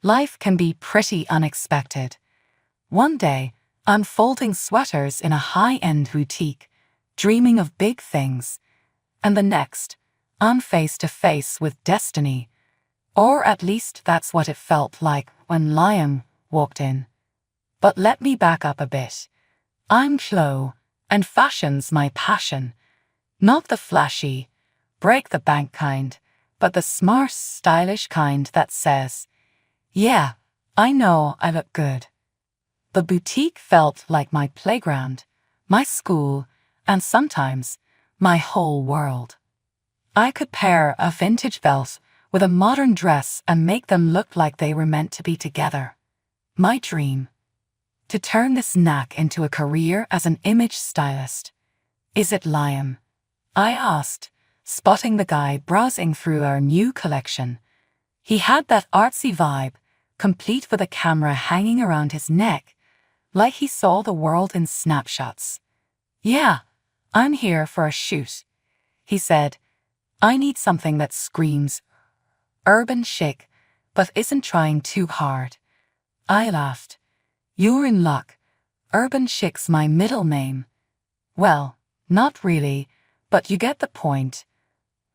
Life can be pretty unexpected. One day, I'm folding sweaters in a high-end boutique, dreaming of big things, and the next, I'm face to face with destiny. Or at least that's what it felt like when Liam walked in. But let me back up a bit. I'm Chloe, and fashion's my passion. Not the flashy, break-the-bank kind, but the smart, stylish kind that says, "Yeah, I know I look good." The boutique felt like my playground, my school, and sometimes my whole world. I could pair a vintage belt with a modern dress and make them look like they were meant to be together. My dream: to turn this knack into a career as an image stylist. "Is it Liam?" I asked, spotting the guy browsing through our new collection. He had that artsy vibe, complete with a camera hanging around his neck, like he saw the world in snapshots. "Yeah, I'm here for a shoot," he said. "I need something that screams urban chic, but isn't trying too hard." I laughed. "You're in luck. Urban chic's my middle name." "Well, not really, but you get the point."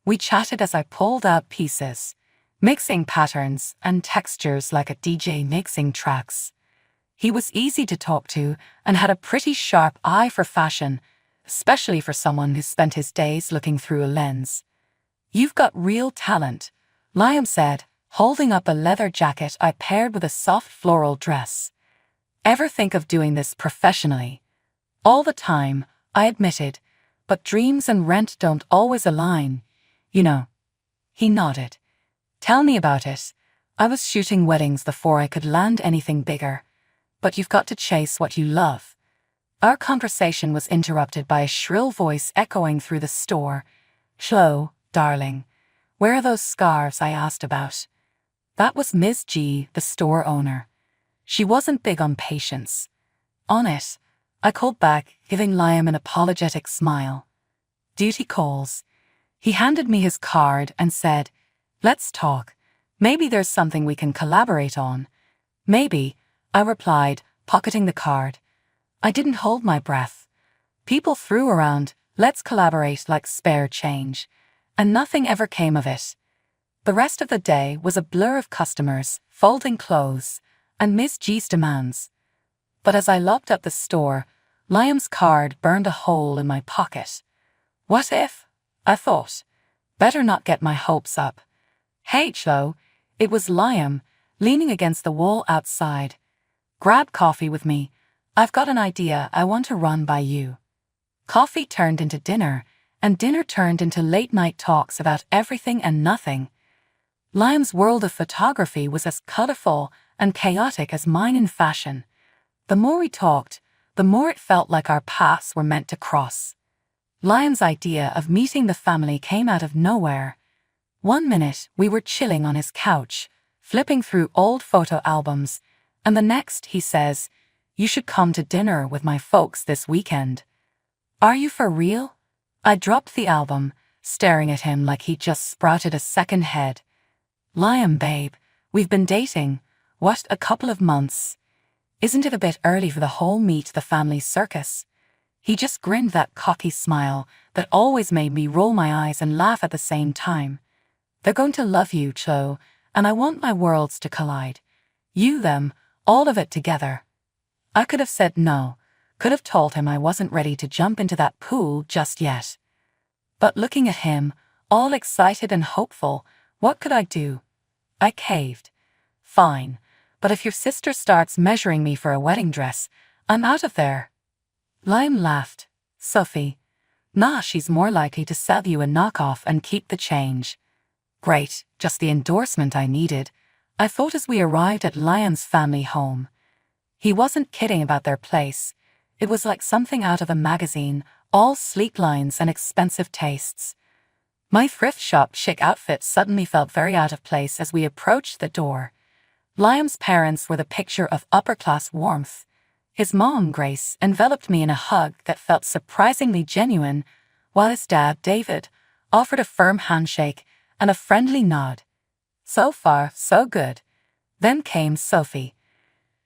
We chatted as I pulled out pieces, mixing patterns and textures like a DJ mixing tracks. He was easy to talk to and had a pretty sharp eye for fashion, especially for someone who spent his days looking through a lens. "You've got real talent," Liam said, holding up a leather jacket I paired with a soft floral dress. "Ever think of doing this professionally?" "All the time," I admitted, "but dreams and rent don't always align, you know." He nodded. "Tell me about it. I was shooting weddings before I could land anything bigger. But you've got to chase what you love." Our conversation was interrupted by a shrill voice echoing through the store. "Chloe, darling, where are those scarves I asked about?" That was Ms. G, the store owner. She wasn't big on patience. "On it," I called back, giving Liam an apologetic smile. "Duty calls." He handed me his card and said, "Let's talk. Maybe there's something we can collaborate on." "Maybe," I replied, pocketing the card. I didn't hold my breath. People threw around, "Let's collaborate," like spare change, and nothing ever came of it. The rest of the day was a blur of customers, folding clothes, and Miss G's demands. But as I locked up the store, Liam's card burned a hole in my pocket. What if? I thought. Better not get my hopes up. "Hey, Chloe," it was Liam, leaning against the wall outside. "Grab coffee with me. I've got an idea I want to run by you." Coffee turned into dinner, and dinner turned into late-night talks about everything and nothing. Liam's world of photography was as colorful and chaotic as mine in fashion. The more we talked, the more it felt like our paths were meant to cross. Liam's idea of meeting the family came out of nowhere. One minute we were chilling on his couch, flipping through old photo albums, and the next he says, "You should come to dinner with my folks this weekend." "Are you for real?" I dropped the album, staring at him like he'd just sprouted a second head. "Liam, babe, we've been dating, what, a couple of months? Isn't it a bit early for the whole meet the family circus?" He just grinned that cocky smile that always made me roll my eyes and laugh at the same time. "They're going to love you, Chloe, and I want my worlds to collide. You, them, all of it together." I could have said no, could have told him I wasn't ready to jump into that pool just yet. But looking at him, all excited and hopeful, what could I do? I caved. "Fine, but if your sister starts measuring me for a wedding dress, I'm out of there." Liam laughed. "Sophie, nah, she's more likely to sell you a knockoff and keep the change." Great, just the endorsement I needed, I thought as we arrived at Liam's family home. He wasn't kidding about their place. It was like something out of a magazine, all sleek lines and expensive tastes. My thrift shop chic outfit suddenly felt very out of place as we approached the door. Liam's parents were the picture of upper-class warmth. His mom, Grace, enveloped me in a hug that felt surprisingly genuine, while his dad, David, offered a firm handshake and a friendly nod. So far, so good. Then came Sophie.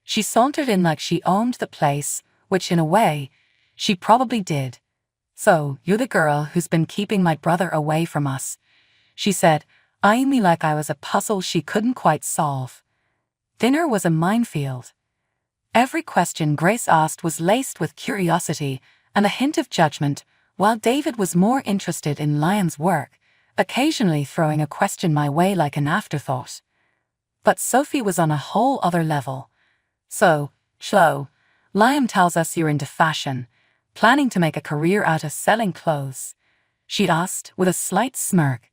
She sauntered in like she owned the place, which in a way, she probably did. "So, you're the girl who's been keeping my brother away from us," she said, eyeing me like I was a puzzle she couldn't quite solve. Dinner was a minefield. Every question Grace asked was laced with curiosity and a hint of judgment, while David was more interested in Liam's work, occasionally throwing a question my way like an afterthought. But Sophie was on a whole other level. "So, Chloe, Liam tells us you're into fashion, planning to make a career out of selling clothes," she asked with a slight smirk.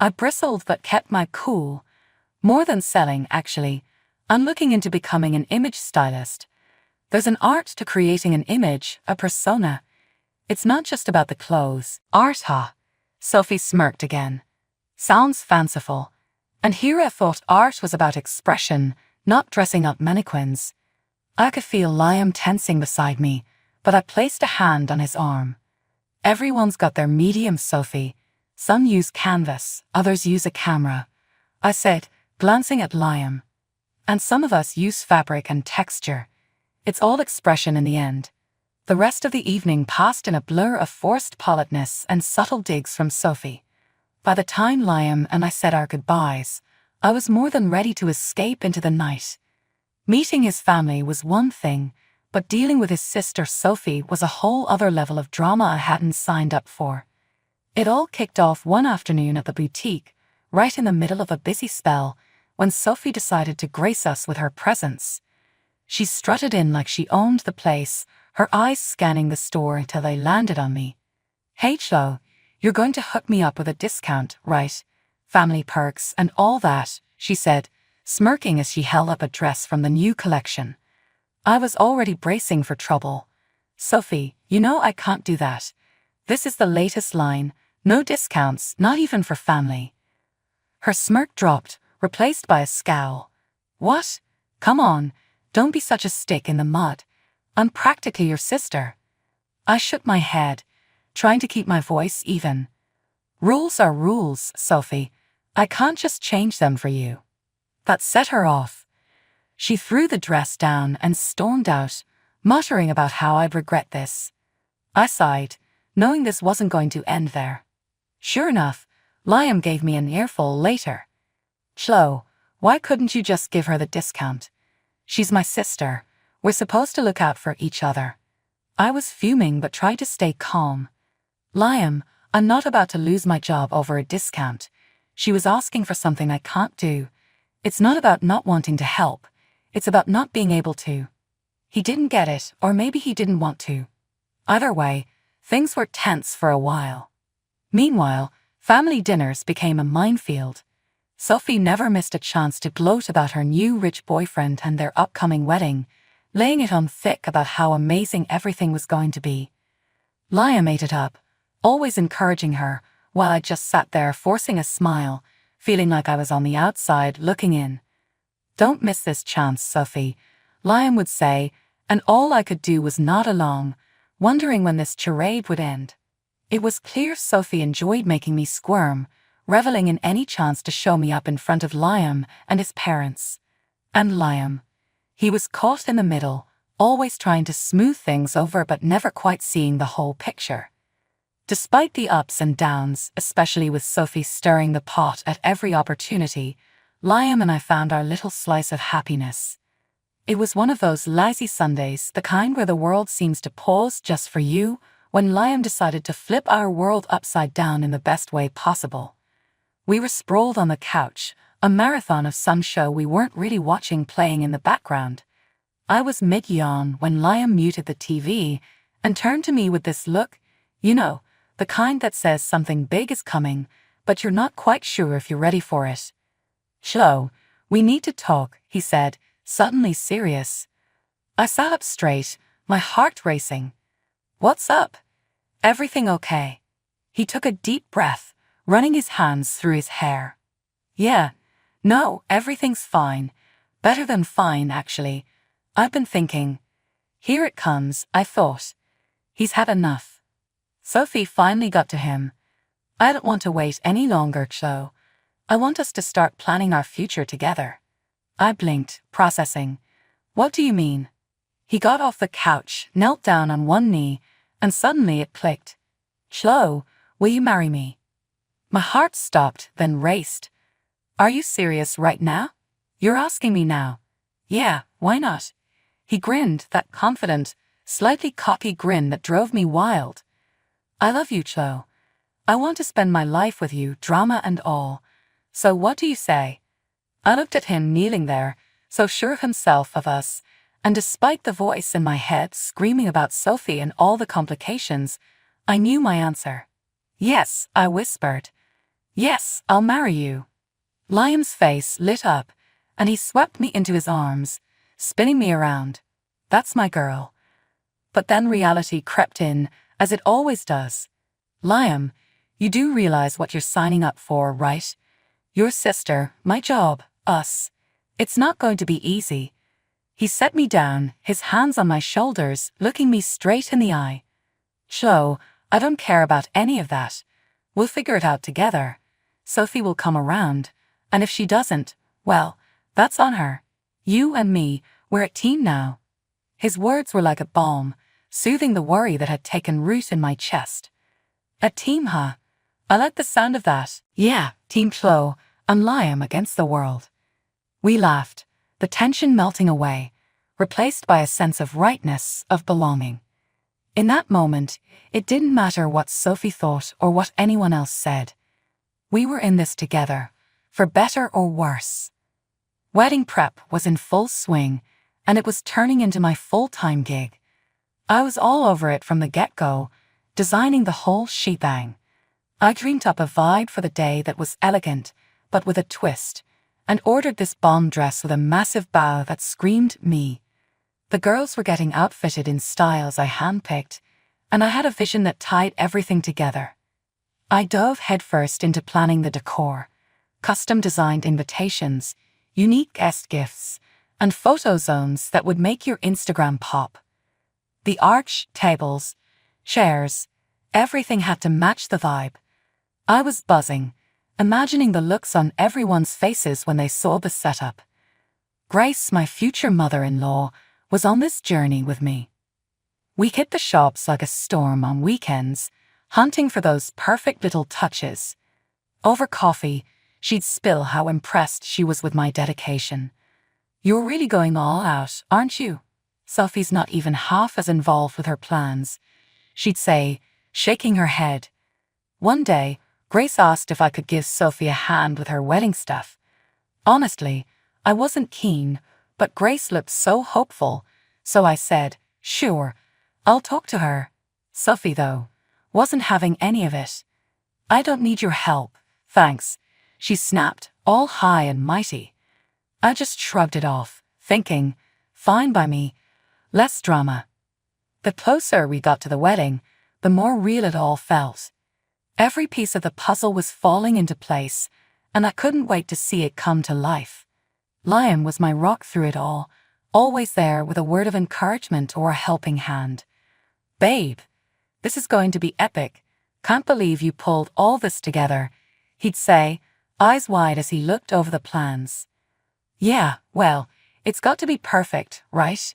I bristled but kept my cool. "More than selling, actually. I'm looking into becoming an image stylist. There's an art to creating an image, a persona. It's not just about the clothes." "Art, huh?" Sophie smirked again. "Sounds fanciful. And here I thought art was about expression, not dressing up mannequins." I could feel Liam tensing beside me, but I placed a hand on his arm. "Everyone's got their medium, Sophie. Some use canvas, others use a camera," I said, glancing at Liam. "And some of us use fabric and texture. It's all expression in the end." The rest of the evening passed in a blur of forced politeness and subtle digs from Sophie. By the time Liam and I said our goodbyes, I was more than ready to escape into the night. Meeting his family was one thing, but dealing with his sister Sophie was a whole other level of drama I hadn't signed up for. It all kicked off one afternoon at the boutique, right in the middle of a busy spell, when Sophie decided to grace us with her presence. She strutted in like she owned the place, her eyes scanning the store until they landed on me. "Hey Chloe, you're going to hook me up with a discount, right? Family perks and all that," she said, smirking as she held up a dress from the new collection. I was already bracing for trouble. "Sophie, you know I can't do that. This is the latest line, no discounts, not even for family." Her smirk dropped, replaced by a scowl. "What? Come on, don't be such a stick in the mud. I'm practically your sister." I shook my head, trying to keep my voice even. "Rules are rules, Sophie. I can't just change them for you." That set her off. She threw the dress down and stormed out, muttering about how I'd regret this. I sighed, knowing this wasn't going to end there. Sure enough, Liam gave me an earful later. "Chloe, why couldn't you just give her the discount? She's my sister. We're supposed to look out for each other." I was fuming but tried to stay calm. "Liam, I'm not about to lose my job over a discount. She was asking for something I can't do. It's not about not wanting to help. It's about not being able to." He didn't get it, or maybe he didn't want to. Either way, things were tense for a while. Meanwhile, family dinners became a minefield. Sophie never missed a chance to gloat about her new rich boyfriend and their upcoming wedding, laying it on thick about how amazing everything was going to be. Liam ate it up, always encouraging her, while I just sat there forcing a smile, feeling like I was on the outside looking in. "Don't miss this chance, Sophie," Liam would say, and all I could do was nod along, wondering when this charade would end. It was clear Sophie enjoyed making me squirm, reveling in any chance to show me up in front of Liam and his parents. And Liam. He was caught in the middle, always trying to smooth things over but never quite seeing the whole picture. Despite the ups and downs, especially with Sophie stirring the pot at every opportunity, Liam and I found our little slice of happiness. It was one of those lazy Sundays, the kind where the world seems to pause just for you, when Liam decided to flip our world upside down in the best way possible. We were sprawled on the couch, a marathon of some show we weren't really watching playing in the background. I was mid-yawn when Liam muted the TV and turned to me with this look, you know, the kind that says something big is coming, but you're not quite sure if you're ready for it. "Chloe, we need to talk," he said, suddenly serious. I sat up straight, my heart racing. "What's up? Everything okay?" He took a deep breath, running his hands through his hair. "Yeah, no, everything's fine. Better than fine, actually. I've been thinking. Here it comes, I thought. He's had enough." Sophie finally got to him. "I don't want to wait any longer, Chloe. I want us to start planning our future together." I blinked, processing. What do you mean? He got off the couch, knelt down on one knee, and suddenly it clicked. Chloe, will you marry me? My heart stopped, then raced. Are you serious right now? You're asking me now. Yeah, why not? He grinned, that confident, slightly cocky grin that drove me wild. I love you, Chloe. I want to spend my life with you, drama and all. So what do you say? I looked at him kneeling there, so sure of himself of us, and despite the voice in my head screaming about Sophie and all the complications, I knew my answer. Yes, I whispered. Yes, I'll marry you. Liam's face lit up, and he swept me into his arms, spinning me around. That's my girl. But then reality crept in, as it always does. Liam, you do realize what you're signing up for, right? Your sister, my job, us. It's not going to be easy. He set me down, his hands on my shoulders, looking me straight in the eye. Chloe, I don't care about any of that. We'll figure it out together. Sophie will come around, and if she doesn't, well, that's on her. You and me, we're a team now. His words were like a balm, soothing the worry that had taken root in my chest. A team, huh? I like the sound of that. Yeah, Team Chloe and Liam against the world. We laughed, the tension melting away, replaced by a sense of rightness, of belonging. In that moment, it didn't matter what Sophie thought or what anyone else said. We were in this together, for better or worse. Wedding prep was in full swing, and it was turning into my full-time gig. I was all over it from the get-go, designing the whole shebang. I dreamed up a vibe for the day that was elegant, but with a twist, and ordered this bomb dress with a massive bow that screamed me. The girls were getting outfitted in styles I handpicked, and I had a vision that tied everything together. I dove headfirst into planning the decor, custom-designed invitations, unique guest gifts, and photo zones that would make your Instagram pop. The arch, tables, chairs, everything had to match the vibe. I was buzzing, imagining the looks on everyone's faces when they saw the setup. Grace, my future mother-in-law, was on this journey with me. We hit the shops like a storm on weekends, hunting for those perfect little touches. Over coffee, she'd spill how impressed she was with my dedication. You're really going all out, aren't you? Sophie's not even half as involved with her plans, she'd say, shaking her head. One day, Grace asked if I could give Sophie a hand with her wedding stuff. Honestly, I wasn't keen, but Grace looked so hopeful, so I said, sure, I'll talk to her. Sophie, though, wasn't having any of it. I don't need your help, thanks, she snapped, all high and mighty. I just shrugged it off, thinking, fine by me, less drama. The closer we got to the wedding, the more real it all felt. Every piece of the puzzle was falling into place, and I couldn't wait to see it come to life. Liam was my rock through it all, always there with a word of encouragement or a helping hand. Babe, this is going to be epic. Can't believe you pulled all this together, he'd say, eyes wide as he looked over the plans. Yeah, well, it's got to be perfect, right?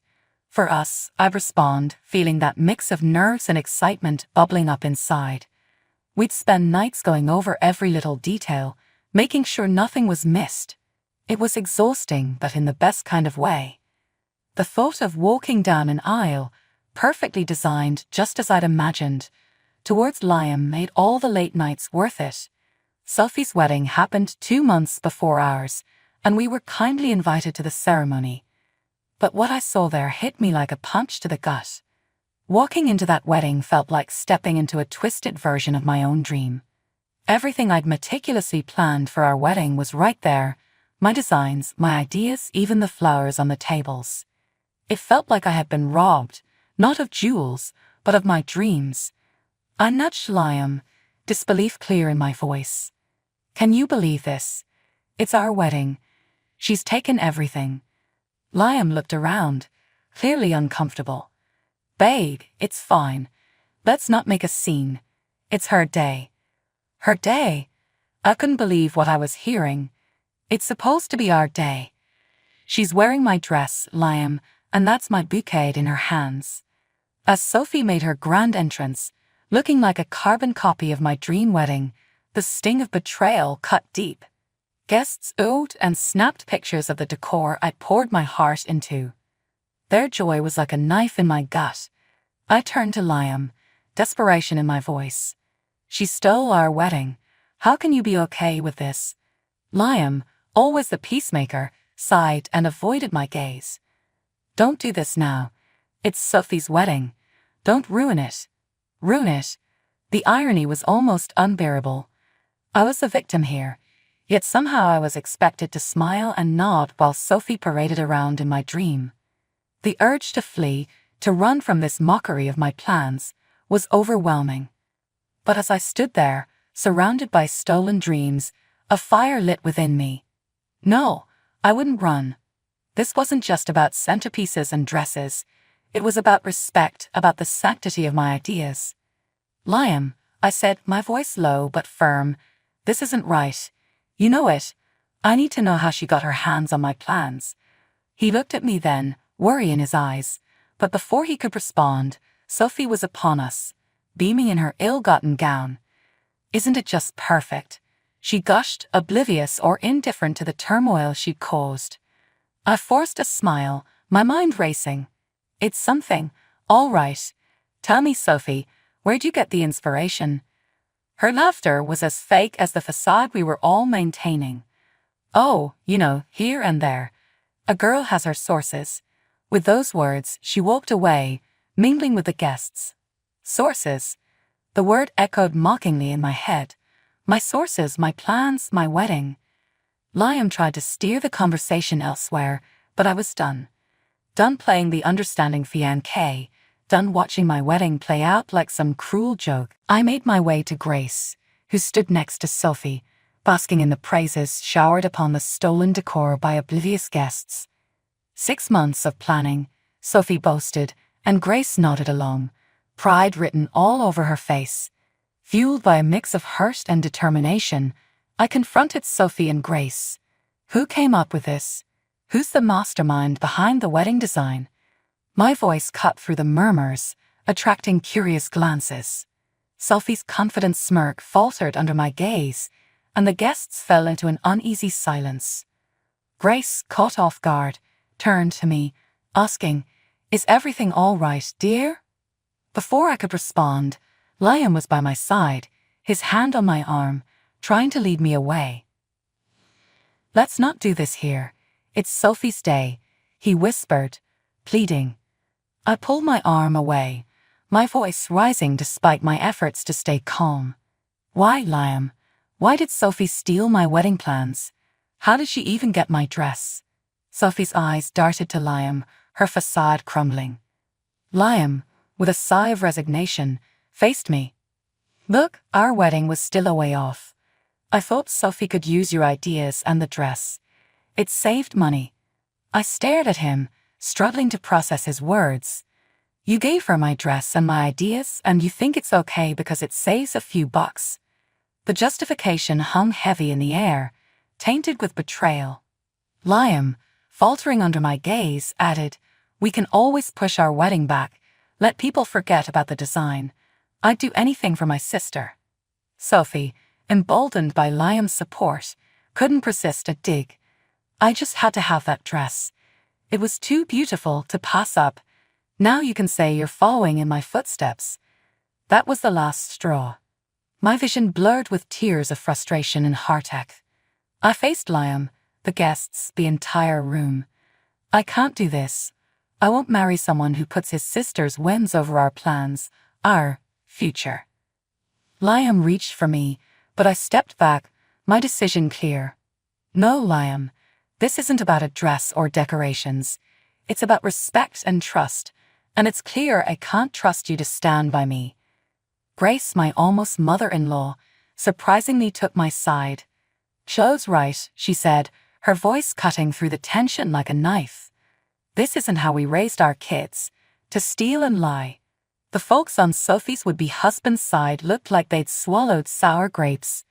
For us, I'd respond, feeling that mix of nerves and excitement bubbling up inside. We'd spend nights going over every little detail, making sure nothing was missed. It was exhausting, but in the best kind of way. The thought of walking down an aisle, perfectly designed just as I'd imagined, towards Liam made all the late nights worth it. Sophie's wedding happened 2 months before ours, and we were kindly invited to the ceremony. But what I saw there hit me like a punch to the gut. Walking into that wedding felt like stepping into a twisted version of my own dream. Everything I'd meticulously planned for our wedding was right there, my designs, my ideas, even the flowers on the tables. It felt like I had been robbed, not of jewels, but of my dreams. I nudged Liam, disbelief clear in my voice. Can you believe this? It's our wedding. She's taken everything. Liam looked around, clearly uncomfortable. Babe, it's fine. Let's not make a scene. It's her day. Her day? I couldn't believe what I was hearing. It's supposed to be our day. She's wearing my dress, Liam, and that's my bouquet in her hands. As Sophie made her grand entrance, looking like a carbon copy of my dream wedding, the sting of betrayal cut deep. Guests oohed and snapped pictures of the decor I poured my heart into. Their joy was like a knife in my gut. I turned to Liam, desperation in my voice. She stole our wedding. How can you be okay with this? Liam, always the peacemaker, sighed and avoided my gaze. Don't do this now. It's Sophie's wedding. Don't ruin it. Ruin it. The irony was almost unbearable. I was the victim here, yet somehow I was expected to smile and nod while Sophie paraded around in my dream. The urge to flee, to run from this mockery of my plans, was overwhelming. But as I stood there, surrounded by stolen dreams, a fire lit within me. No, I wouldn't run. This wasn't just about centerpieces and dresses. It was about respect, about the sanctity of my ideas. Liam, I said, my voice low but firm, this isn't right. You know it. I need to know how she got her hands on my plans. He looked at me then, worry in his eyes, but before he could respond, Sophie was upon us, beaming in her ill-gotten gown. Isn't it just perfect? She gushed, oblivious or indifferent to the turmoil she'd caused. I forced a smile, my mind racing. It's something. All right. Tell me, Sophie, where'd you get the inspiration? Her laughter was as fake as the facade we were all maintaining. Oh, here and there. A girl has her sources. With those words, she walked away, mingling with the guests. Sources. The word echoed mockingly in my head. My sources, my plans, my wedding. Liam tried to steer the conversation elsewhere, but I was done. Done playing the understanding fiancé, done watching my wedding play out like some cruel joke. I made my way to Grace, who stood next to Sophie, basking in the praises showered upon the stolen decor by oblivious guests. 6 months of planning, Sophie boasted, and Grace nodded along, pride written all over her face. Fueled by a mix of hurt and determination, I confronted Sophie and Grace. Who came up with this? Who's the mastermind behind the wedding design? My voice cut through the murmurs, attracting curious glances. Sophie's confident smirk faltered under my gaze, and the guests fell into an uneasy silence. Grace, caught off guard, turned to me, asking, "Is everything all right, dear?" Before I could respond, Liam was by my side, his hand on my arm, trying to lead me away. "Let's not do this here. It's Sophie's day," he whispered, pleading. I pulled my arm away, my voice rising despite my efforts to stay calm. Why, Liam? Why did Sophie steal my wedding plans? How did she even get my dress? Sophie's eyes darted to Liam, her facade crumbling. Liam, with a sigh of resignation, faced me. "Look, our wedding was still a way off. I thought Sophie could use your ideas and the dress. It saved money." I stared at him, struggling to process his words. "You gave her my dress and my ideas, and you think it's okay because it saves a few bucks." The justification hung heavy in the air, tainted with betrayal. Liam, faltering under my gaze, added, "We can always push our wedding back, let people forget about the design. I'd do anything for my sister." Sophie, emboldened by Liam's support, couldn't resist a dig. "I just had to have that dress. It was too beautiful to pass up. Now you can say you're following in my footsteps." That was the last straw. My vision blurred with tears of frustration and heartache. I faced Liam, the guests, the entire room. "I can't do this. I won't marry someone who puts his sister's whims over our plans, our future." Liam reached for me, but I stepped back, my decision clear. "No, Liam, this isn't about a dress or decorations. It's about respect and trust, and it's clear I can't trust you to stand by me." Grace, my almost mother-in-law, surprisingly took my side. "Joe's right," she said, her voice cutting through the tension like a knife. "This isn't how we raised our kids, to steal and lie." The folks on Sophie's would-be husband's side looked like they'd swallowed sour grapes.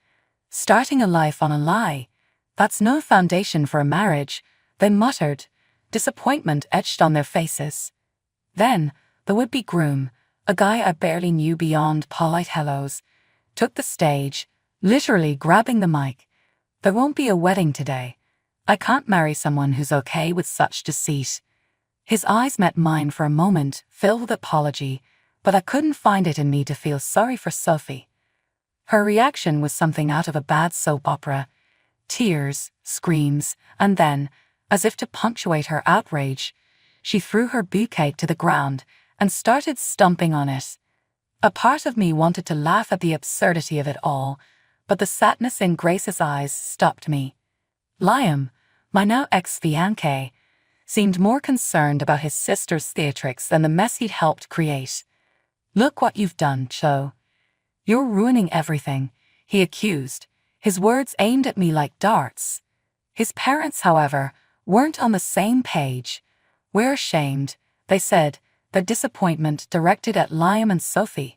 Starting a life on a lie, that's no foundation for a marriage, They muttered, disappointment etched on their faces. Then, the would-be groom, a guy I barely knew beyond polite hellos, took the stage, literally grabbing the mic. "There won't be a wedding today. I can't marry someone who's okay with such deceit." His eyes met mine for a moment, filled with apology, but I couldn't find it in me to feel sorry for Sophie. Her reaction was something out of a bad soap opera. Tears, screams, and then, as if to punctuate her outrage, she threw her bouquet to the ground and started stomping on it. A part of me wanted to laugh at the absurdity of it all, but the sadness in Grace's eyes stopped me. Liam, my now ex-fiancé, seemed more concerned about his sister's theatrics than the mess he'd helped create. "Look what you've done, Cho. You're ruining everything," he accused, his words aimed at me like darts. His parents, however, weren't on the same page. "We're ashamed," they said, their disappointment directed at Liam and Sophie.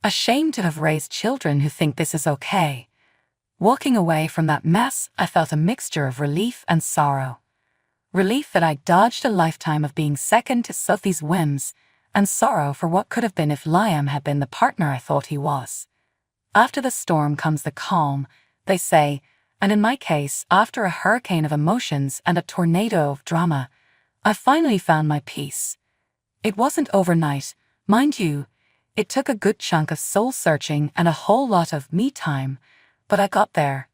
"Ashamed to have raised children who think this is okay." Walking away from that mess, I felt a mixture of relief and sorrow. Relief that I dodged a lifetime of being second to Sophie's whims, and sorrow for what could have been if Liam had been the partner I thought he was. After the storm comes the calm, they say, and in my case, after a hurricane of emotions and a tornado of drama, I finally found my peace. It wasn't overnight, mind you. It took a good chunk of soul-searching and a whole lot of me time, but I got there.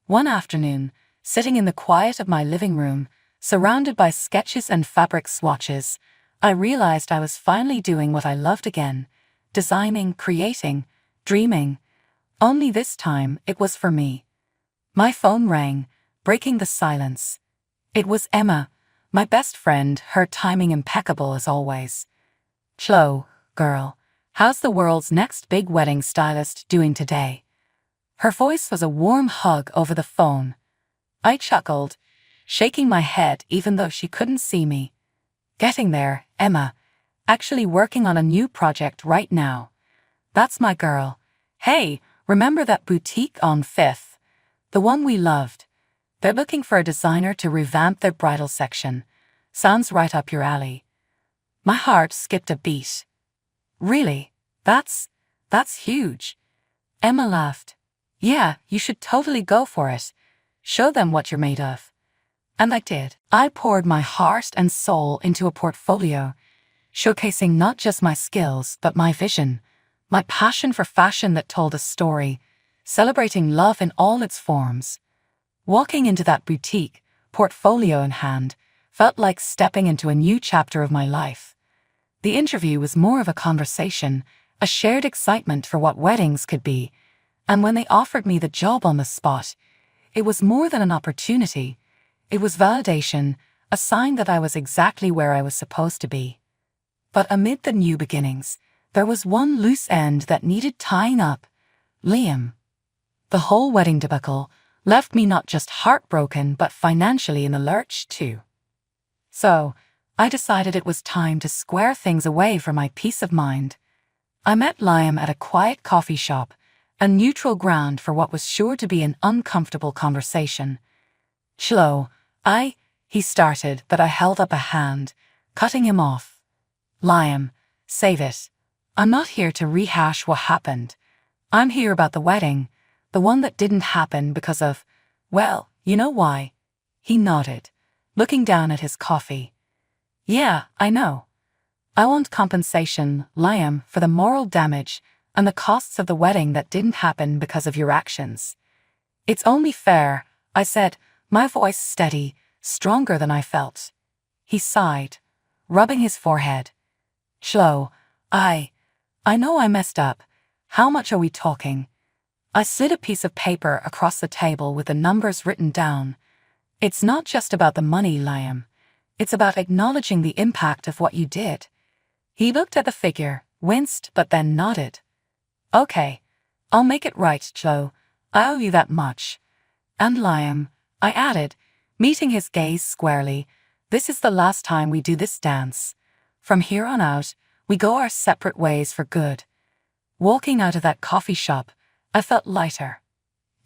One afternoon, sitting in the quiet of my living room, surrounded by sketches and fabric swatches, I realized I was finally doing what I loved again, designing, creating, dreaming. Only this time, it was for me. My phone rang, breaking the silence. It was Emma, my best friend, her timing impeccable as always. "Chloe, girl, how's the world's next big wedding stylist doing today?" Her voice was a warm hug over the phone. I chuckled, shaking my head even though she couldn't see me. "Getting there, Emma. Actually working on a new project right now. That's my girl. Hey, remember that boutique on 5th? The one we loved. They're looking for a designer to revamp their bridal section. Sounds right up your alley." My heart skipped a beat. "Really? That's huge." Emma laughed. "Yeah, you should totally go for it. Show them what you're made of." And I did. I poured my heart and soul into a portfolio, showcasing not just my skills but my vision, my passion for fashion that told a story, celebrating love in all its forms. Walking into that boutique, portfolio in hand, felt like stepping into a new chapter of my life. The interview was more of a conversation, a shared excitement for what weddings could be, and when they offered me the job on the spot, it was more than an opportunity. It was validation, a sign that I was exactly where I was supposed to be. But amid the new beginnings, there was one loose end that needed tying up: Liam. The whole wedding debacle left me not just heartbroken but financially in the lurch too. So, I decided it was time to square things away for my peace of mind. I met Liam at a quiet coffee shop, a neutral ground for what was sure to be an uncomfortable conversation. "Chloe, he started, but I held up a hand, cutting him off. "Liam, save it. I'm not here to rehash what happened. I'm here about the wedding, the one that didn't happen because of, well, you know why." He nodded, looking down at his coffee. "Yeah, I know. I want compensation, Liam, for the moral damage and the costs of the wedding that didn't happen because of your actions." "It's only fair," I said, my voice steady, stronger than I felt. He sighed, rubbing his forehead. "Chloe, I know I messed up. How much are we talking?" I slid a piece of paper across the table with the numbers written down. "It's not just about the money, Liam. It's about acknowledging the impact of what you did." He looked at the figure, winced, but then nodded. "Okay, I'll make it right, Chloe. I owe you that much. And Liam," I added, meeting his gaze squarely, "this is the last time we do this dance. From here on out, we go our separate ways for good." Walking out of that coffee shop, I felt lighter.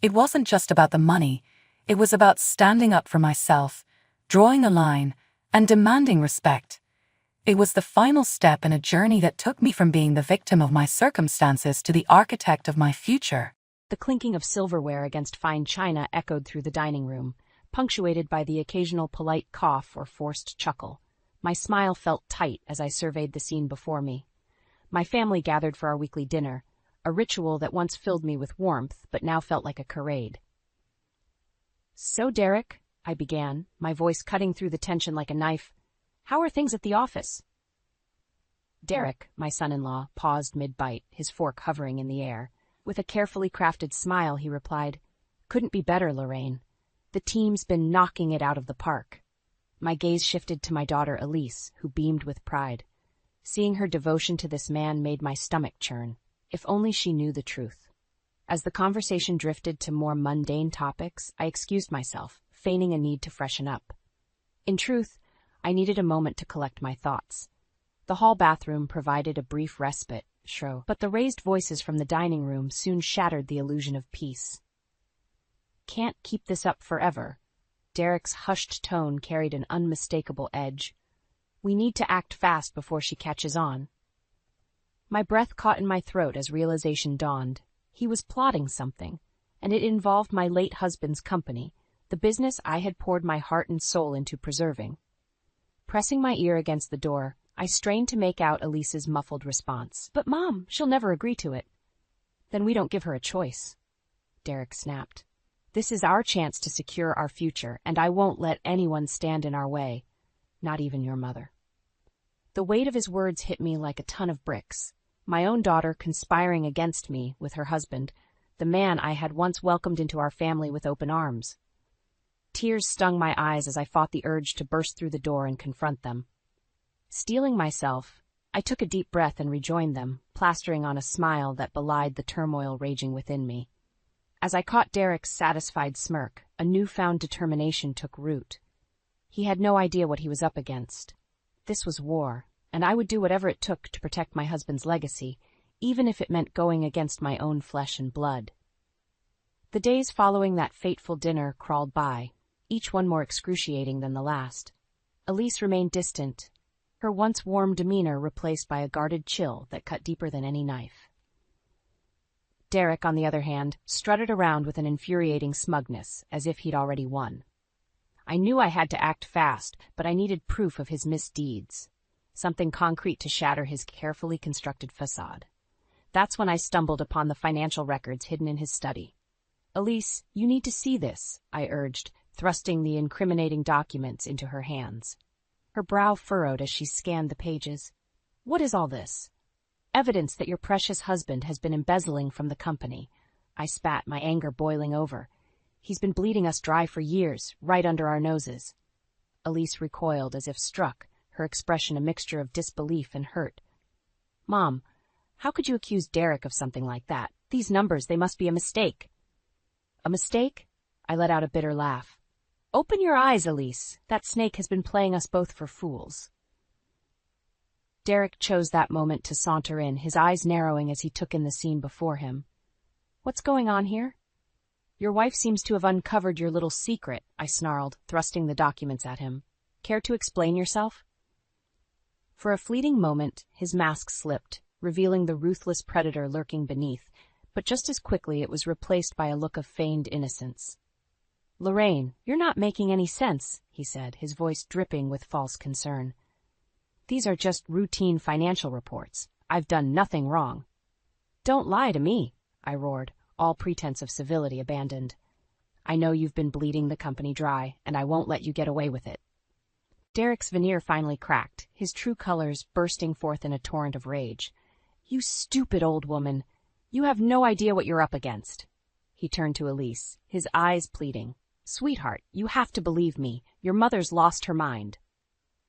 It wasn't just about the money, it was about standing up for myself, drawing a line, and demanding respect. It was the final step in a journey that took me from being the victim of my circumstances to the architect of my future. The clinking of silverware against fine china echoed through the dining room, punctuated by the occasional polite cough or forced chuckle. My smile felt tight as I surveyed the scene before me. My family gathered for our weekly dinner, a ritual that once filled me with warmth but now felt like a charade. "So, Derek," I began, my voice cutting through the tension like a knife, "how are things at the office?" Derek, my son-in-law, paused mid-bite, his fork hovering in the air. With a carefully crafted smile, he replied, "Couldn't be better, Lorraine. The team's been knocking it out of the park." My gaze shifted to my daughter Elise, who beamed with pride. Seeing her devotion to this man made my stomach churn. If only she knew the truth. As the conversation drifted to more mundane topics, I excused myself, feigning a need to freshen up. In truth, I needed a moment to collect my thoughts. The hall bathroom provided a brief respite, sure, but the raised voices from the dining room soon shattered the illusion of peace. "Can't keep this up forever." Derek's hushed tone carried an unmistakable edge. "We need to act fast before she catches on." My breath caught in my throat as realization dawned. He was plotting something, and it involved my late husband's company, the business I had poured my heart and soul into preserving. Pressing my ear against the door, I strained to make out Elise's muffled response. "But Mom, she'll never agree to it." "Then we don't give her a choice," Derek snapped. "This is our chance to secure our future, and I won't let anyone stand in our way, not even your mother." The weight of his words hit me like a ton of bricks. My own daughter conspiring against me with her husband, the man I had once welcomed into our family with open arms. Tears stung my eyes as I fought the urge to burst through the door and confront them. Steeling myself, I took a deep breath and rejoined them, plastering on a smile that belied the turmoil raging within me. As I caught Derek's satisfied smirk, a newfound determination took root. He had no idea what he was up against. This was war, and I would do whatever it took to protect my husband's legacy, even if it meant going against my own flesh and blood. The days following that fateful dinner crawled by, each one more excruciating than the last. Elise remained distant, her once warm demeanor replaced by a guarded chill that cut deeper than any knife. Derek, on the other hand, strutted around with an infuriating smugness, as if he'd already won. I knew I had to act fast, but I needed proof of his misdeeds. Something concrete to shatter his carefully constructed facade. That's when I stumbled upon the financial records hidden in his study. "Elise, you need to see this," I urged, thrusting the incriminating documents into her hands. Her brow furrowed as she scanned the pages. "What is all this?" "Evidence that your precious husband has been embezzling from the company," I spat, my anger boiling over. "He's been bleeding us dry for years, right under our noses." Elise recoiled as if struck, her expression a mixture of disbelief and hurt. "Mom, how could you accuse Derek of something like that? These numbers, they must be a mistake." "A mistake?" I let out a bitter laugh. "Open your eyes, Elise. That snake has been playing us both for fools." Derek chose that moment to saunter in, his eyes narrowing as he took in the scene before him. "What's going on here?" "Your wife seems to have uncovered your little secret," I snarled, thrusting the documents at him. "Care to explain yourself?" For a fleeting moment, his mask slipped, revealing the ruthless predator lurking beneath, but just as quickly it was replaced by a look of feigned innocence. "Lorraine, you're not making any sense," he said, his voice dripping with false concern. "These are just routine financial reports. I've done nothing wrong." "Don't lie to me," I roared, all pretense of civility abandoned. "I know you've been bleeding the company dry, and I won't let you get away with it." Derek's veneer finally cracked, his true colors bursting forth in a torrent of rage. "You stupid old woman! You have no idea what you're up against." He turned to Elise, his eyes pleading. "Sweetheart, you have to believe me. Your mother's lost her mind."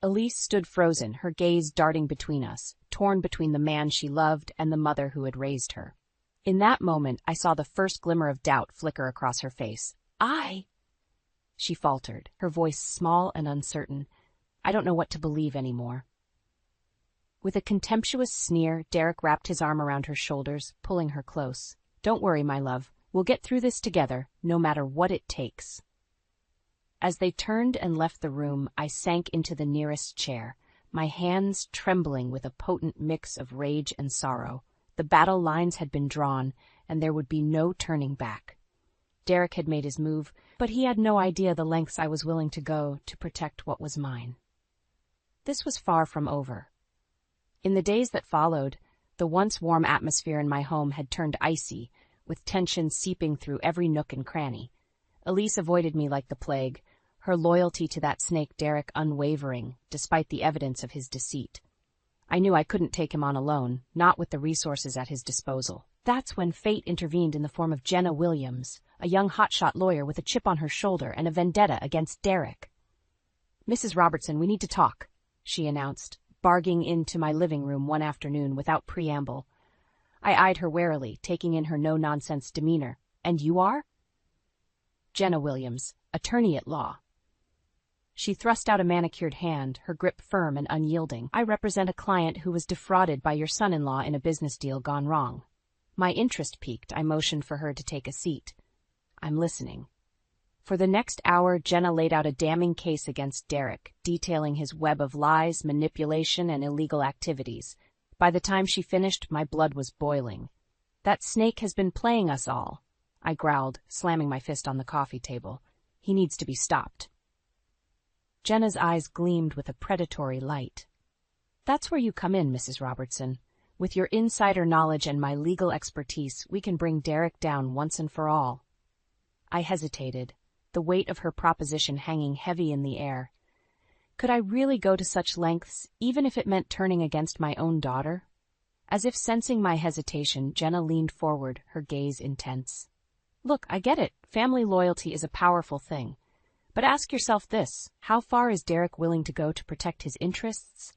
Elise stood frozen, her gaze darting between us, torn between the man she loved and the mother who had raised her. In that moment, I saw the first glimmer of doubt flicker across her face. She faltered, her voice small and uncertain. "I don't know what to believe anymore." With a contemptuous sneer, Derek wrapped his arm around her shoulders, pulling her close. "Don't worry, my love. We'll get through this together, no matter what it takes." As they turned and left the room, I sank into the nearest chair, my hands trembling with a potent mix of rage and sorrow. The battle lines had been drawn, and there would be no turning back. Derek had made his move, but he had no idea the lengths I was willing to go to protect what was mine. This was far from over. In the days that followed, the once warm atmosphere in my home had turned icy, with tension seeping through every nook and cranny. Elise avoided me like the plague, her loyalty to that snake Derek unwavering, despite the evidence of his deceit. I knew I couldn't take him on alone, not with the resources at his disposal. That's when fate intervened in the form of Jenna Williams, a young hotshot lawyer with a chip on her shoulder and a vendetta against Derek. "Mrs. Robertson, we need to talk," she announced, barging into my living room one afternoon without preamble. I eyed her warily, taking in her no-nonsense demeanor. "And you are?" "Jenna Williams, attorney at law." She thrust out a manicured hand, her grip firm and unyielding. "I represent a client who was defrauded by your son-in-law in a business deal gone wrong." My interest piqued, I motioned for her to take a seat. "I'm listening." For the next hour, Jenna laid out a damning case against Derek, detailing his web of lies, manipulation, and illegal activities. By the time she finished, my blood was boiling. "That snake has been playing us all," I growled, slamming my fist on the coffee table. "He needs to be stopped." Jenna's eyes gleamed with a predatory light. "That's where you come in, Mrs. Robertson. With your insider knowledge and my legal expertise, we can bring Derek down once and for all." I hesitated, the weight of her proposition hanging heavy in the air. Could I really go to such lengths, even if it meant turning against my own daughter? As if sensing my hesitation, Jenna leaned forward, her gaze intense. "Look, I get it. Family loyalty is a powerful thing. But ask yourself this: how far is Derek willing to go to protect his interests?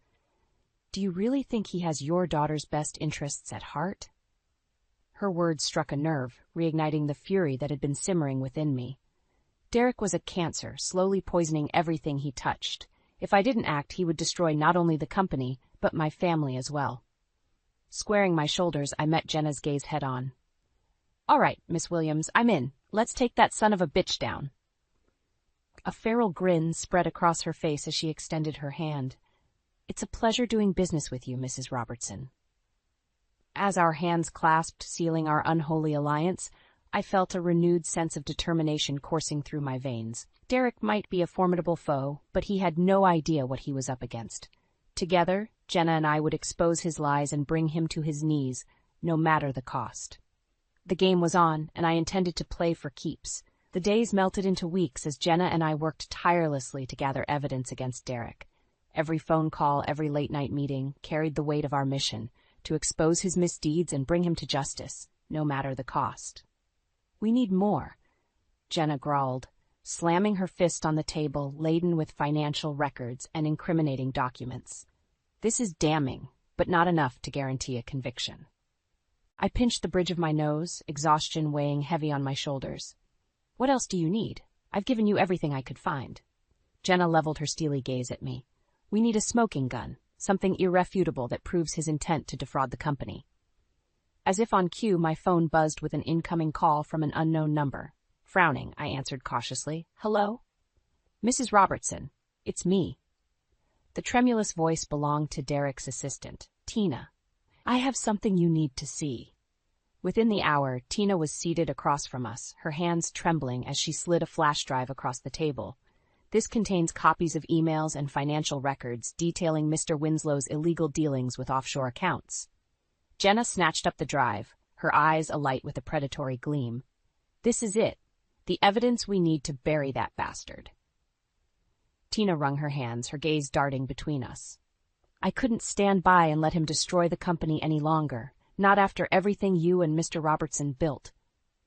Do you really think he has your daughter's best interests at heart?" Her words struck a nerve, reigniting the fury that had been simmering within me. Derek was a cancer, slowly poisoning everything he touched. If I didn't act, he would destroy not only the company, but my family as well. Squaring my shoulders, I met Jenna's gaze head-on. "All right, Miss Williams, I'm in. Let's take that son of a bitch down." A feral grin spread across her face as she extended her hand. "It's a pleasure doing business with you, Mrs. Robertson." As our hands clasped, sealing our unholy alliance, I felt a renewed sense of determination coursing through my veins. Derek might be a formidable foe, but he had no idea what he was up against. Together, Jenna and I would expose his lies and bring him to his knees, no matter the cost. The game was on, and I intended to play for keeps. The days melted into weeks as Jenna and I worked tirelessly to gather evidence against Derek. Every phone call, every late-night meeting carried the weight of our mission, to expose his misdeeds and bring him to justice, no matter the cost. "We need more," Jenna growled, slamming her fist on the table laden with financial records and incriminating documents. "This is damning, but not enough to guarantee a conviction." I pinched the bridge of my nose, exhaustion weighing heavy on my shoulders. "What else do you need? I've given you everything I could find." Jenna leveled her steely gaze at me. "We need a smoking gun, something irrefutable that proves his intent to defraud the company." As if on cue, my phone buzzed with an incoming call from an unknown number. Frowning, I answered cautiously. "Hello?" "Mrs. Robertson, it's me." The tremulous voice belonged to Derek's assistant, Tina. "I have something you need to see." Within the hour, Tina was seated across from us, her hands trembling as she slid a flash drive across the table. "This contains copies of emails and financial records detailing Mr. Winslow's illegal dealings with offshore accounts." Jenna snatched up the drive, her eyes alight with a predatory gleam. "This is it. The evidence we need to bury that bastard." Tina wrung her hands, her gaze darting between us. "I couldn't stand by and let him destroy the company any longer, not after everything you and Mr. Robertson built."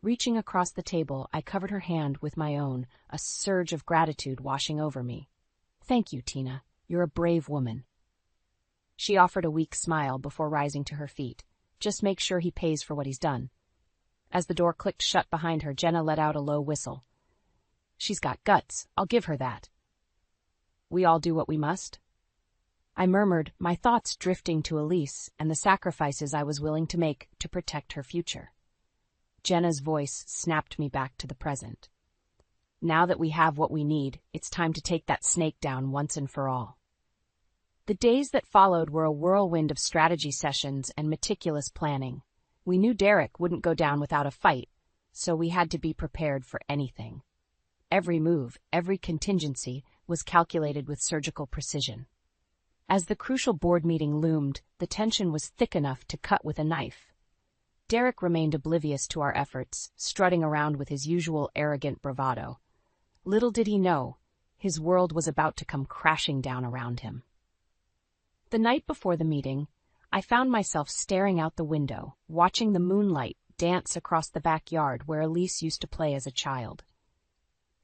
Reaching across the table, I covered her hand with my own, a surge of gratitude washing over me. "Thank you, Tina. You're a brave woman." She offered a weak smile before rising to her feet. "Just make sure he pays for what he's done." As the door clicked shut behind her, Jenna let out a low whistle. "She's got guts. I'll give her that." "We all do what we must?" I murmured, my thoughts drifting to Elise and the sacrifices I was willing to make to protect her future. Jenna's voice snapped me back to the present. Now that we have what we need, it's time to take that snake down once and for all. The days that followed were a whirlwind of strategy sessions and meticulous planning. We knew Derek wouldn't go down without a fight, so we had to be prepared for anything. Every move, every contingency, was calculated with surgical precision. As the crucial board meeting loomed, the tension was thick enough to cut with a knife. Derek remained oblivious to our efforts, strutting around with his usual arrogant bravado. Little did he know, his world was about to come crashing down around him. The night before the meeting, I found myself staring out the window, watching the moonlight dance across the backyard where Elise used to play as a child.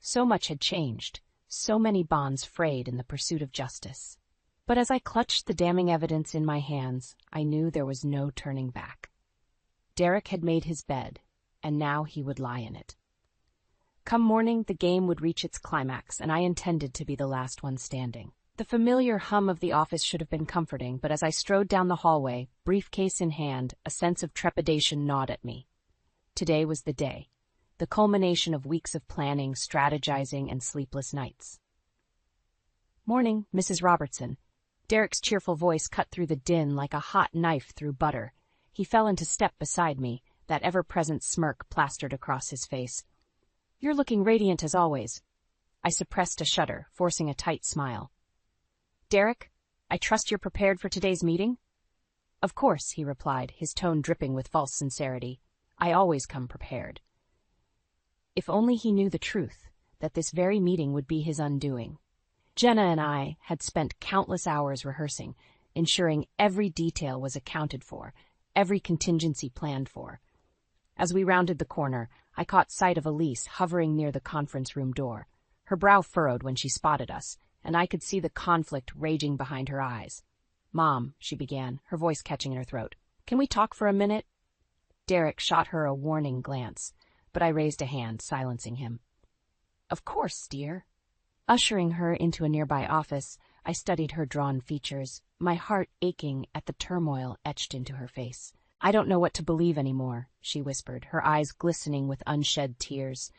So much had changed, so many bonds frayed in the pursuit of justice. But as I clutched the damning evidence in my hands, I knew there was no turning back. Derek had made his bed, and now he would lie in it. Come morning, the game would reach its climax, and I intended to be the last one standing. The familiar hum of the office should have been comforting, but as I strode down the hallway, briefcase in hand, a sense of trepidation gnawed at me. Today was the day, the culmination of weeks of planning, strategizing, and sleepless nights. "Morning, Mrs. Robertson." Derek's cheerful voice cut through the din like a hot knife through butter. He fell into step beside me, that ever-present smirk plastered across his face. "You're looking radiant as always." I suppressed a shudder, forcing a tight smile. "Derek, I trust you're prepared for today's meeting?" "Of course," he replied, his tone dripping with false sincerity. "I always come prepared." If only he knew the truth, that this very meeting would be his undoing. Jenna and I had spent countless hours rehearsing, ensuring every detail was accounted for, every contingency planned for. As we rounded the corner, I caught sight of Elise hovering near the conference room door. Her brow furrowed when she spotted us, and I could see the conflict raging behind her eyes. "Mom," she began, her voice catching in her throat, "can we talk for a minute?" Derek shot her a warning glance, but I raised a hand, silencing him. "Of course, dear." Ushering her into a nearby office, I studied her drawn features, my heart aching at the turmoil etched into her face. "I don't know what to believe anymore," she whispered, her eyes glistening with unshed tears.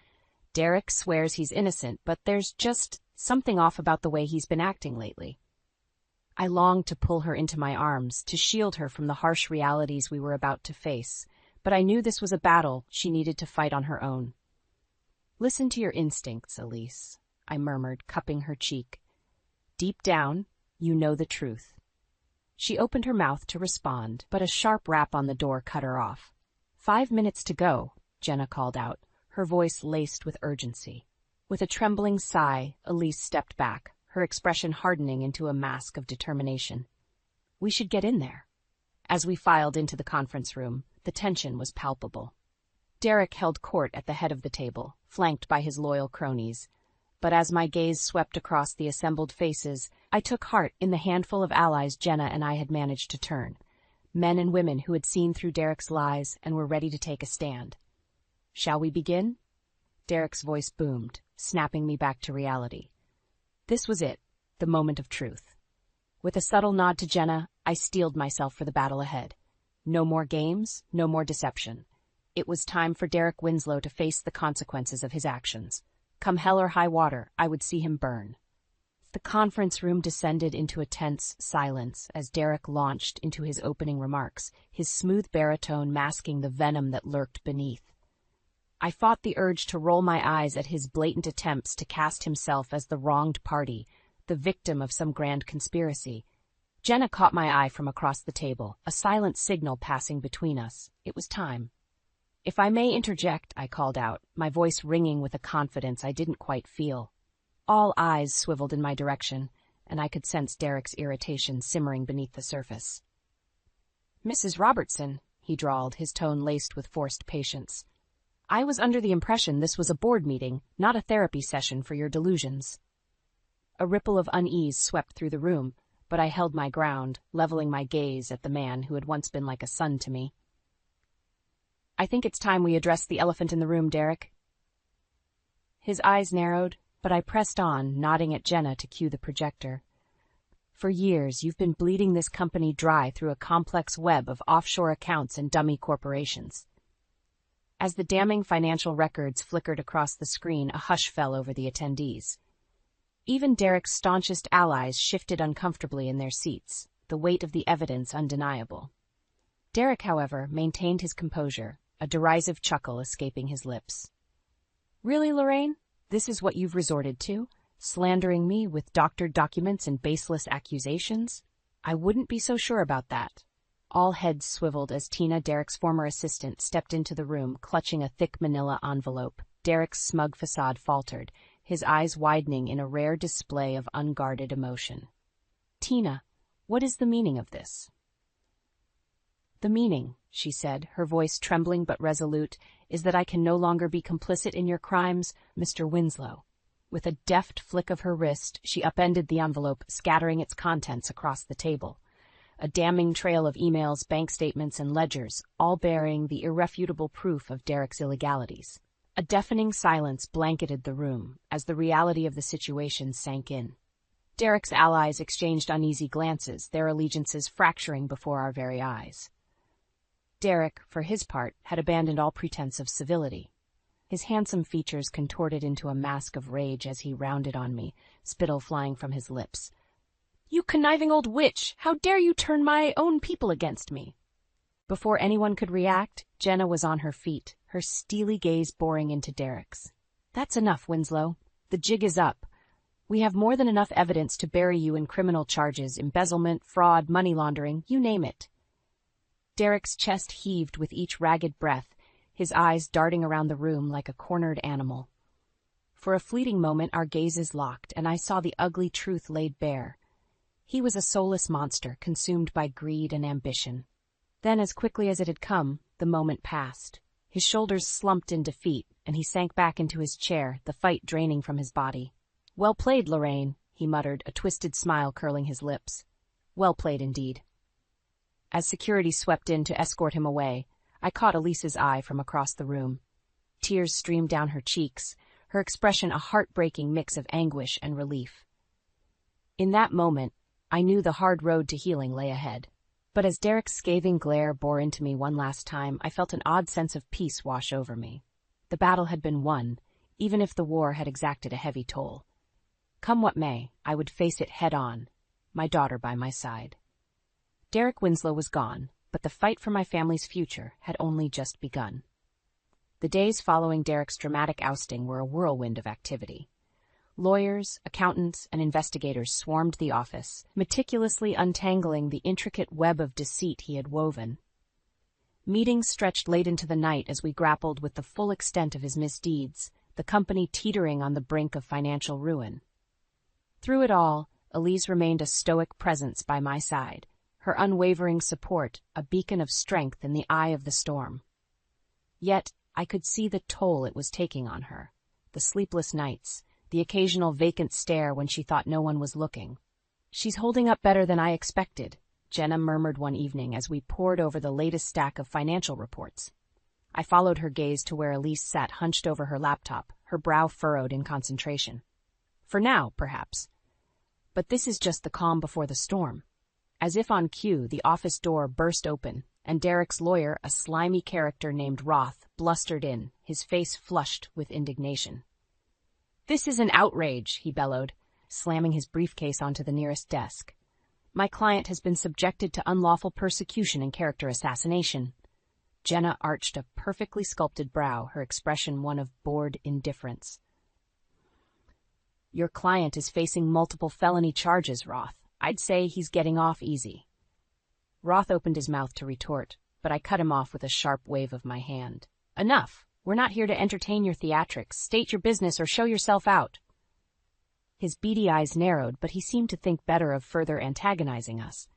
"Derek swears he's innocent, but there's just something off about the way he's been acting lately." I longed to pull her into my arms, to shield her from the harsh realities we were about to face, but I knew this was a battle she needed to fight on her own. "Listen to your instincts, Elise," I murmured, cupping her cheek. "Deep down, you know the truth." She opened her mouth to respond, but a sharp rap on the door cut her off. "5 minutes to go," Jenna called out, her voice laced with urgency. With a trembling sigh, Elise stepped back, her expression hardening into a mask of determination. "We should get in there." As we filed into the conference room, the tension was palpable. Derek held court at the head of the table, flanked by his loyal cronies. But as my gaze swept across the assembled faces, I took heart in the handful of allies Jenna and I had managed to turn. Men and women who had seen through Derek's lies and were ready to take a stand. "Shall we begin?" Derek's voice boomed, snapping me back to reality. This was it, the moment of truth. With a subtle nod to Jenna, I steeled myself for the battle ahead. No more games, no more deception. It was time for Derek Winslow to face the consequences of his actions. Come hell or high water, I would see him burn. The conference room descended into a tense silence as Derek launched into his opening remarks, his smooth baritone masking the venom that lurked beneath. I fought the urge to roll my eyes at his blatant attempts to cast himself as the wronged party, the victim of some grand conspiracy. Jenna caught my eye from across the table, a silent signal passing between us. It was time. "If I may interject," I called out, my voice ringing with a confidence I didn't quite feel. All eyes swiveled in my direction, and I could sense Derek's irritation simmering beneath the surface. "Mrs. Robertson," he drawled, his tone laced with forced patience. "I was under the impression this was a board meeting, not a therapy session for your delusions." A ripple of unease swept through the room, but I held my ground, leveling my gaze at the man who had once been like a son to me. "I think it's time we address the elephant in the room, Derek." His eyes narrowed, but I pressed on, nodding at Jenna to cue the projector. "For years, you've been bleeding this company dry through a complex web of offshore accounts and dummy corporations." As the damning financial records flickered across the screen, a hush fell over the attendees. Even Derek's staunchest allies shifted uncomfortably in their seats, the weight of the evidence undeniable. Derek, however, maintained his composure, a derisive chuckle escaping his lips. "Really, Lorraine? This is what you've resorted to? Slandering me with doctored documents and baseless accusations? I wouldn't be so sure about that." All heads swiveled as Tina, Derek's former assistant, stepped into the room, clutching a thick manila envelope. Derek's smug facade faltered, his eyes widening in a rare display of unguarded emotion. "Tina, what is the meaning of this?" "The meaning," she said, her voice trembling but resolute, "is that I can no longer be complicit in your crimes, Mr. Winslow." With a deft flick of her wrist, she upended the envelope, scattering its contents across the table. A damning trail of emails, bank statements, and ledgers, all bearing the irrefutable proof of Derek's illegalities. A deafening silence blanketed the room as the reality of the situation sank in. Derek's allies exchanged uneasy glances, their allegiances fracturing before our very eyes. Derek, for his part, had abandoned all pretense of civility. His handsome features contorted into a mask of rage as he rounded on me, spittle flying from his lips. "You conniving old witch! How dare you turn my own people against me?" Before anyone could react, Jenna was on her feet, her steely gaze boring into Derek's. "That's enough, Winslow. The jig is up. We have more than enough evidence to bury you in criminal charges, embezzlement, fraud, money laundering, you name it." Derek's chest heaved with each ragged breath, his eyes darting around the room like a cornered animal. For a fleeting moment our gazes locked, and I saw the ugly truth laid bare. He was a soulless monster, consumed by greed and ambition. Then, as quickly as it had come, the moment passed. His shoulders slumped in defeat, and he sank back into his chair, the fight draining from his body. "Well played, Lorraine," he muttered, a twisted smile curling his lips. "Well played indeed." As security swept in to escort him away, I caught Elise's eye from across the room. Tears streamed down her cheeks, her expression a heartbreaking mix of anguish and relief. In that moment, I knew the hard road to healing lay ahead. But as Derek's scathing glare bore into me one last time, I felt an odd sense of peace wash over me. The battle had been won, even if the war had exacted a heavy toll. Come what may, I would face it head-on, my daughter by my side. Derek Winslow was gone, but the fight for my family's future had only just begun. The days following Derek's dramatic ousting were a whirlwind of activity. Lawyers, accountants, and investigators swarmed the office, meticulously untangling the intricate web of deceit he had woven. Meetings stretched late into the night as we grappled with the full extent of his misdeeds, the company teetering on the brink of financial ruin. Through it all, Elise remained a stoic presence by my side, her unwavering support a beacon of strength in the eye of the storm. Yet I could see the toll it was taking on her, the sleepless nights, the occasional vacant stare when she thought no one was looking. "She's holding up better than I expected," Jenna murmured one evening as we pored over the latest stack of financial reports. I followed her gaze to where Elise sat hunched over her laptop, her brow furrowed in concentration. "For now, perhaps. But this is just the calm before the storm." As if on cue, the office door burst open, and Derek's lawyer, a slimy character named Roth, blustered in, his face flushed with indignation. "This is an outrage," he bellowed, slamming his briefcase onto the nearest desk. "My client has been subjected to unlawful persecution and character assassination." Jenna arched a perfectly sculpted brow, her expression one of bored indifference. "Your client is facing multiple felony charges, Roth. I'd say he's getting off easy." Roth opened his mouth to retort, but I cut him off with a sharp wave of my hand. "Enough. We're not here to entertain your theatrics. State your business or show yourself out." His beady eyes narrowed, but he seemed to think better of further antagonizing us.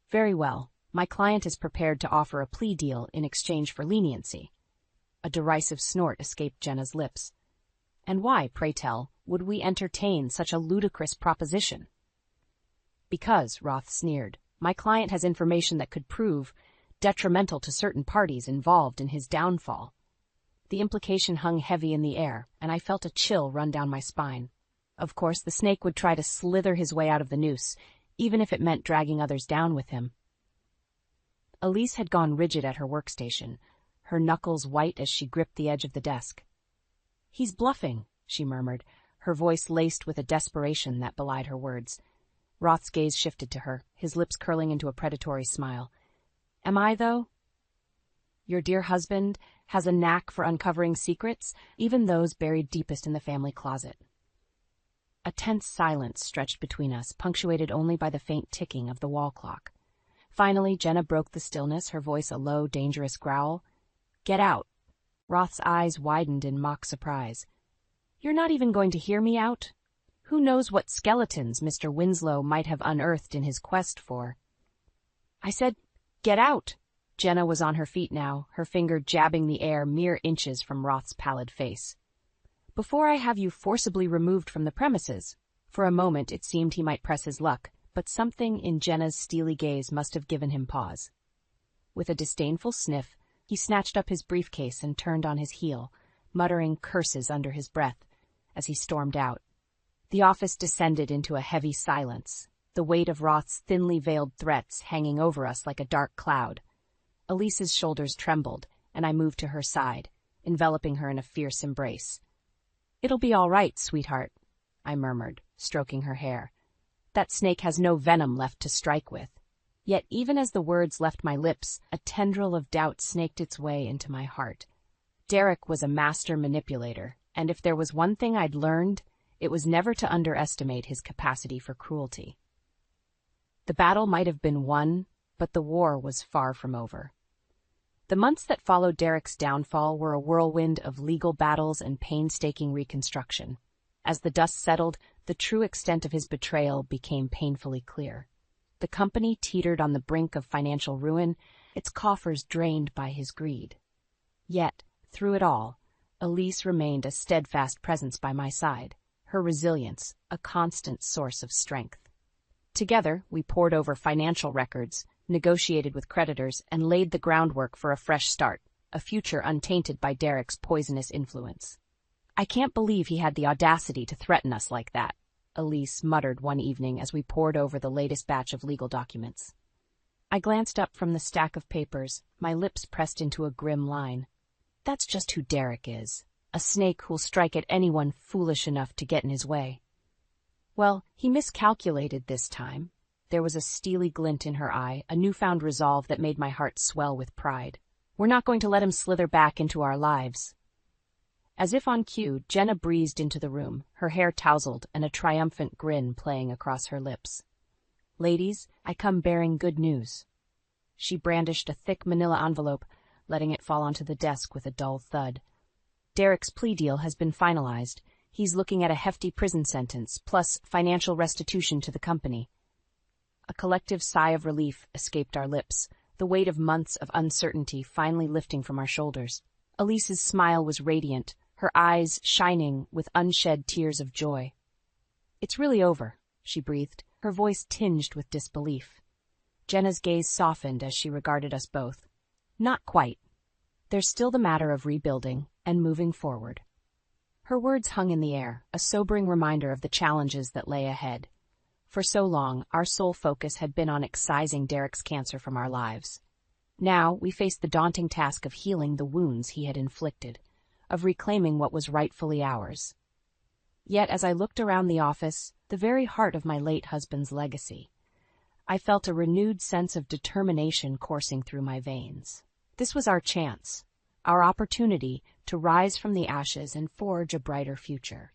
"Very well. My client is prepared to offer a plea deal in exchange for leniency." A derisive snort escaped Jenna's lips. "And why, pray tell, would we entertain such a ludicrous proposition?" "Because," Roth sneered, "my client has information that could prove detrimental to certain parties involved in his downfall." The implication hung heavy in the air, and I felt a chill run down my spine. Of course, the snake would try to slither his way out of the noose, even if it meant dragging others down with him. Elise had gone rigid at her workstation, her knuckles white as she gripped the edge of the desk. "He's bluffing," she murmured, her voice laced with a desperation that belied her words. Roth's gaze shifted to her, his lips curling into a predatory smile. "Am I, though? Your dear husband has a knack for uncovering secrets, even those buried deepest in the family closet." A tense silence stretched between us, punctuated only by the faint ticking of the wall clock. Finally, Jenna broke the stillness, her voice a low, dangerous growl. "Get out." Roth's eyes widened in mock surprise. "You're not even going to hear me out? Who knows what skeletons Mr. Winslow might have unearthed in his quest for—" "I said, get out." Jenna was on her feet now, her finger jabbing the air mere inches from Roth's pallid face. "Before I have you forcibly removed from the premises." For a moment it seemed he might press his luck, but something in Jenna's steely gaze must have given him pause. With a disdainful sniff, he snatched up his briefcase and turned on his heel, muttering curses under his breath as he stormed out. The office descended into a heavy silence, the weight of Roth's thinly veiled threats hanging over us like a dark cloud. Elise's shoulders trembled, and I moved to her side, enveloping her in a fierce embrace. "It'll be all right, sweetheart," I murmured, stroking her hair. "That snake has no venom left to strike with." Yet even as the words left my lips, a tendril of doubt snaked its way into my heart. Derek was a master manipulator, and if there was one thing I'd learned, it was never to underestimate his capacity for cruelty. The battle might have been won, but the war was far from over. The months that followed Derek's downfall were a whirlwind of legal battles and painstaking reconstruction. As the dust settled, the true extent of his betrayal became painfully clear. The company teetered on the brink of financial ruin, its coffers drained by his greed. Yet, through it all, Elise remained a steadfast presence by my side, her resilience a constant source of strength. Together, we pored over financial records, negotiated with creditors, and laid the groundwork for a fresh start, a future untainted by Derek's poisonous influence. "I can't believe he had the audacity to threaten us like that," Elise muttered one evening as we pored over the latest batch of legal documents. I glanced up from the stack of papers, my lips pressed into a grim line. "That's just who Derek is, a snake who'll strike at anyone foolish enough to get in his way." Well, he miscalculated this time. There was a steely glint in her eye, a newfound resolve that made my heart swell with pride. "We're not going to let him slither back into our lives." As if on cue, Jenna breezed into the room, her hair tousled and a triumphant grin playing across her lips. "Ladies, I come bearing good news." She brandished a thick manila envelope, letting it fall onto the desk with a dull thud. "Derek's plea deal has been finalized. He's looking at a hefty prison sentence, plus financial restitution to the company." A collective sigh of relief escaped our lips, the weight of months of uncertainty finally lifting from our shoulders. Elise's smile was radiant, her eyes shining with unshed tears of joy. "It's really over," she breathed, her voice tinged with disbelief. Jenna's gaze softened as she regarded us both. "Not quite. There's still the matter of rebuilding and moving forward." Her words hung in the air, a sobering reminder of the challenges that lay ahead. For so long, our sole focus had been on excising Derek's cancer from our lives. Now we faced the daunting task of healing the wounds he had inflicted, of reclaiming what was rightfully ours. Yet as I looked around the office, the very heart of my late husband's legacy, I felt a renewed sense of determination coursing through my veins. This was our chance, our opportunity to rise from the ashes and forge a brighter future.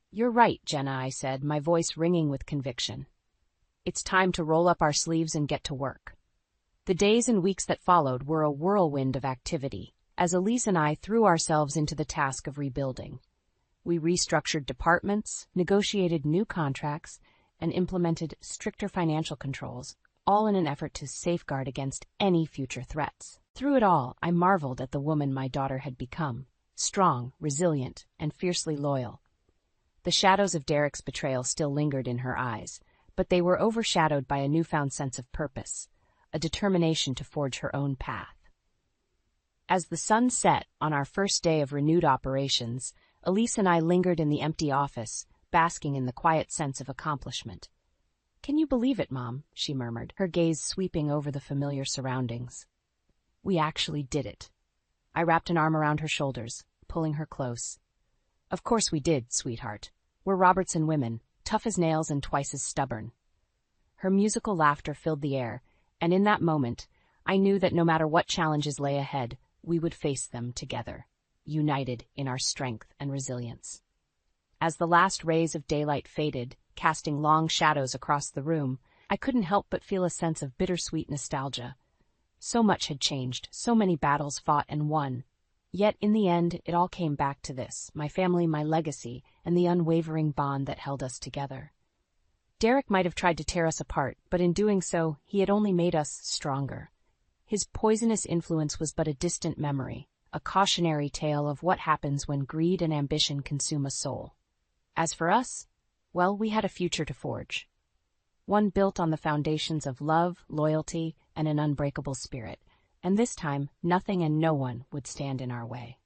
"You're right, Jenna," I said, my voice ringing with conviction. "It's time to roll up our sleeves and get to work." The days and weeks that followed were a whirlwind of activity, as Elise and I threw ourselves into the task of rebuilding. We restructured departments, negotiated new contracts, and implemented stricter financial controls, all in an effort to safeguard against any future threats. Through it all, I marveled at the woman my daughter had become, strong, resilient, and fiercely loyal. The shadows of Derek's betrayal still lingered in her eyes, but they were overshadowed by a newfound sense of purpose, a determination to forge her own path. As the sun set on our first day of renewed operations, Elise and I lingered in the empty office, basking in the quiet sense of accomplishment. "Can you believe it, Mom?" she murmured, her gaze sweeping over the familiar surroundings. "We actually did it. I wrapped an arm around her shoulders, pulling her close. Of course we did, sweetheart. We're Robertson women, tough as nails and twice as stubborn. Her musical laughter filled the air, and in that moment, I knew that no matter what challenges lay ahead, we would face them together, united in our strength and resilience. As the last rays of daylight faded, casting long shadows across the room, I couldn't help but feel a sense of bittersweet nostalgia. So much had changed, so many battles fought and won. Yet in the end, it all came back to this, my family, my legacy, and the unwavering bond that held us together. Derek might have tried to tear us apart, but in doing so, he had only made us stronger. His poisonous influence was but a distant memory, a cautionary tale of what happens when greed and ambition consume a soul. As for us, well, we had a future to forge. One built on the foundations of love, loyalty, and an unbreakable spirit, and this time nothing and no one would stand in our way.